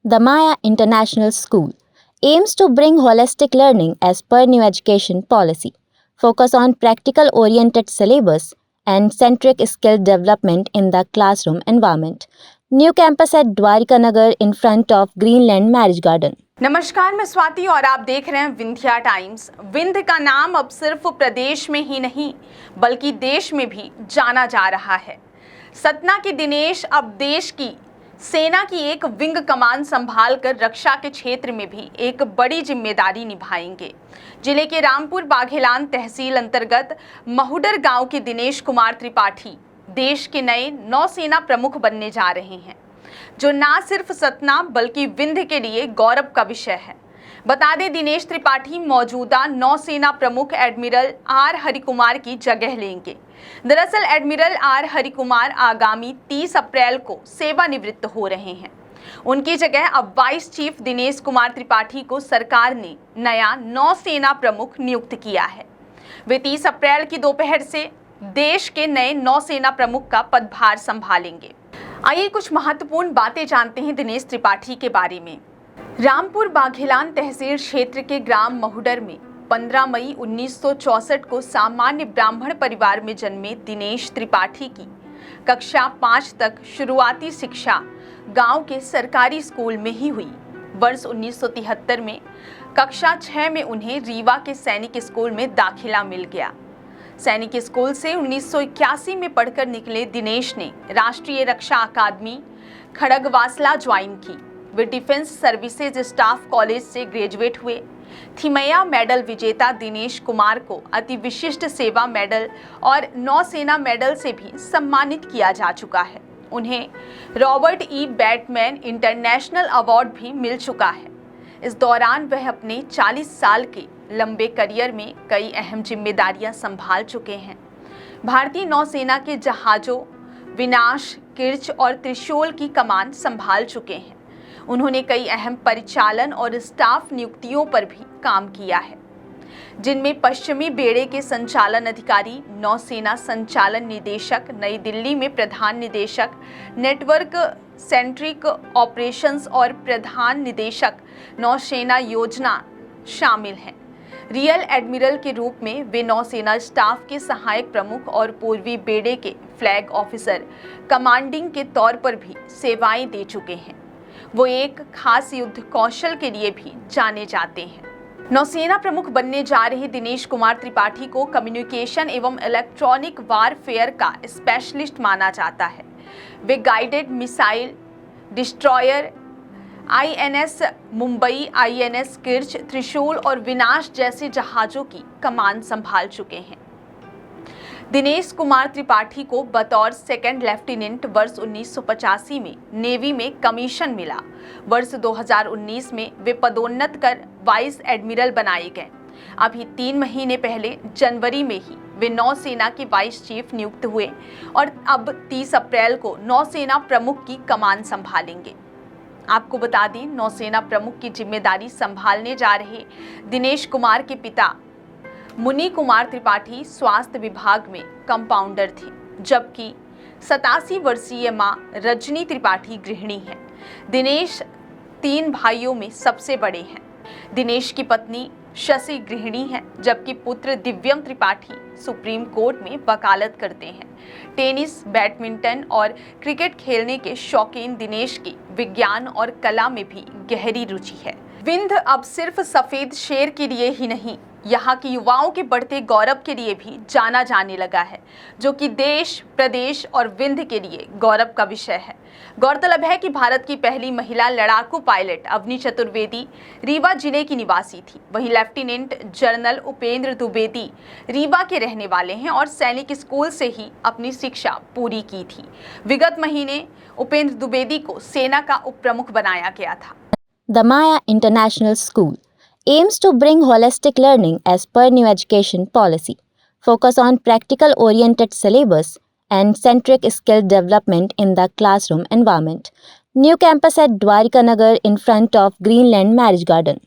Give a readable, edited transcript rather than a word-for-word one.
The Maya International School aims to bring holistic learning as per new education policy, focus on practical-oriented syllabus and centric skill development in the classroom environment. New campus at Dwarika Nagar in front of Greenland Marriage Garden. नमस्कार, मैं स्वाति और आप देख रहे हैं Vindhya times. Vindhya का नाम अब सिर्फ प्रदेश में ही नहीं बल्कि देश में भी जाना जा रहा है। सतना के दिनेश अब देश की सेना की एक विंग कमान संभाल कर रक्षा के क्षेत्र में भी एक बड़ी जिम्मेदारी निभाएंगे। जिले के रामपुर बाघेलान तहसील अंतर्गत महुडर गांव के दिनेश कुमार त्रिपाठी देश के नए नौसेना प्रमुख बनने जा रहे हैं, जो ना सिर्फ सतना बल्कि विंध्य के लिए गौरव का विषय है। बता दें, दिनेश त्रिपाठी मौजूदा नौसेना प्रमुख एडमिरल आर हरिकुमार की जगह लेंगे। दरअसल एडमिरल आर हरिकुमार आगामी 30 अप्रैल को सेवानिवृत्त हो रहे हैं। उनकी जगह अब वाइस चीफ दिनेश कुमार त्रिपाठी को सरकार ने नया नौसेना प्रमुख नियुक्त किया है। वे 30 अप्रैल की दोपहर से देश के नए नौसेना प्रमुख का पदभार संभालेंगे। आइए कुछ महत्वपूर्ण बातें जानते हैं दिनेश त्रिपाठी के बारे में। रामपुर बाघेलान तहसील क्षेत्र के ग्राम महुडर में 15 मई 1964 को सामान्य ब्राह्मण परिवार में जन्मे दिनेश त्रिपाठी की कक्षा 5 तक शुरुआती शिक्षा गांव के सरकारी स्कूल में ही हुई। वर्ष 1973 में कक्षा 6 में उन्हें रीवा के सैनिक स्कूल में दाखिला मिल गया। सैनिक स्कूल से 1981 में पढ़कर निकले दिनेश ने राष्ट्रीय रक्षा अकादमी खड़गवासला ज्वाइन की। वे डिफेंस सर्विसेज स्टाफ कॉलेज से ग्रेजुएट हुए। थिमैया मेडल विजेता दिनेश कुमार को अति विशिष्ट सेवा मेडल और नौसेना मेडल से भी सम्मानित किया जा चुका है। उन्हें Robert E Batman international award भी मिल चुका है। इस दौरान वह अपने 40 साल के लंबे करियर में कई अहम जिम्मेदारियां संभाल चुके हैं। भारतीय नौसेना के जहाज़ों विनाश, किर्च और त्रिशूल की कमान संभाल चुके हैं। उन्होंने कई अहम परिचालन और स्टाफ नियुक्तियों पर भी काम किया है, जिनमें पश्चिमी बेड़े के संचालन अधिकारी, नौसेना संचालन निदेशक, नई दिल्ली में प्रधान निदेशक, नेटवर्क सेंट्रिक ऑपरेशंस और प्रधान निदेशक नौसेना योजना शामिल हैं। रियल एडमिरल के रूप में वे नौसेना स्टाफ के सहायक प्रमुख और पूर्वी बेड़े के फ्लैग ऑफिसर कमांडिंग के तौर पर भी सेवाएं दे चुके हैं। वो एक खास युद्ध कौशल के लिए भी जाने जाते हैं। नौसेना प्रमुख बनने जा रहे दिनेश कुमार त्रिपाठी को कम्युनिकेशन एवं इलेक्ट्रॉनिक वारफेयर का स्पेशलिस्ट माना जाता है। वे guided missile destroyer INS Mumbai, INS Kirch, Trishul और विनाश जैसे जहाज़ों की कमान संभाल चुके हैं। दिनेश कुमार त्रिपाठी को बतौर सेकंड लेफ्टिनेंट वर्ष 1985 में नेवी में कमीशन मिला। वर्ष 2019 में वे पदोन्नत कर वाइस एडमिरल बनाए गए। अभी 3 महीने पहले जनवरी में ही वे नौसेना के वाइस चीफ नियुक्त हुए और अब 30 अप्रैल को नौसेना प्रमुख की कमान संभालेंगे। आपको बता दें, नौसेना प्रमुख की जिम्मेदारी संभालने जा रहे दिनेश कुमार के पिता मुनि कुमार त्रिपाठी स्वास्थ्य विभाग में कंपाउंडर थे, जबकि 87 वर्षीय मां रजनी त्रिपाठी गृहिणी हैं। दिनेश 3 भाइयों में सबसे बड़े हैं। दिनेश की पत्नी शशि गृहिणी हैं, जबकि पुत्र दिव्यम त्रिपाठी सुप्रीम कोर्ट में वकालत करते हैं। टेनिस, बैडमिंटन और क्रिकेट खेलने के शौकीन दिनेश की विज्ञान और कला में भी गहरी रुचि है। विंध्य अब सिर्फ सफेद शेर के लिए ही नहीं, यहाँ के युवाओं के बढ़ते गौरव के लिए भी जाना जाने लगा है, जो कि देश, प्रदेश और विंध्य के लिए गौरव का विषय है। गौरतलब है कि भारत की पहली महिला लड़ाकू पायलट अवनी चतुर्वेदी रीवा जिले की निवासी थी। वहीं लेफ्टिनेंट जनरल उपेंद्र द्विवेदी रीवा के रहने वाले हैं और सैनिक स्कूल से ही अपनी शिक्षा पूरी की थी। विगत महीने उपेंद्र द्विवेदी को सेना का उप प्रमुख बनाया गया था। The Maya International School aims to bring holistic learning as per new education policy, focus on practical-oriented syllabus and centric skill development in the classroom environment. New campus at Dwarika Nagar in front of Greenland Marriage Garden.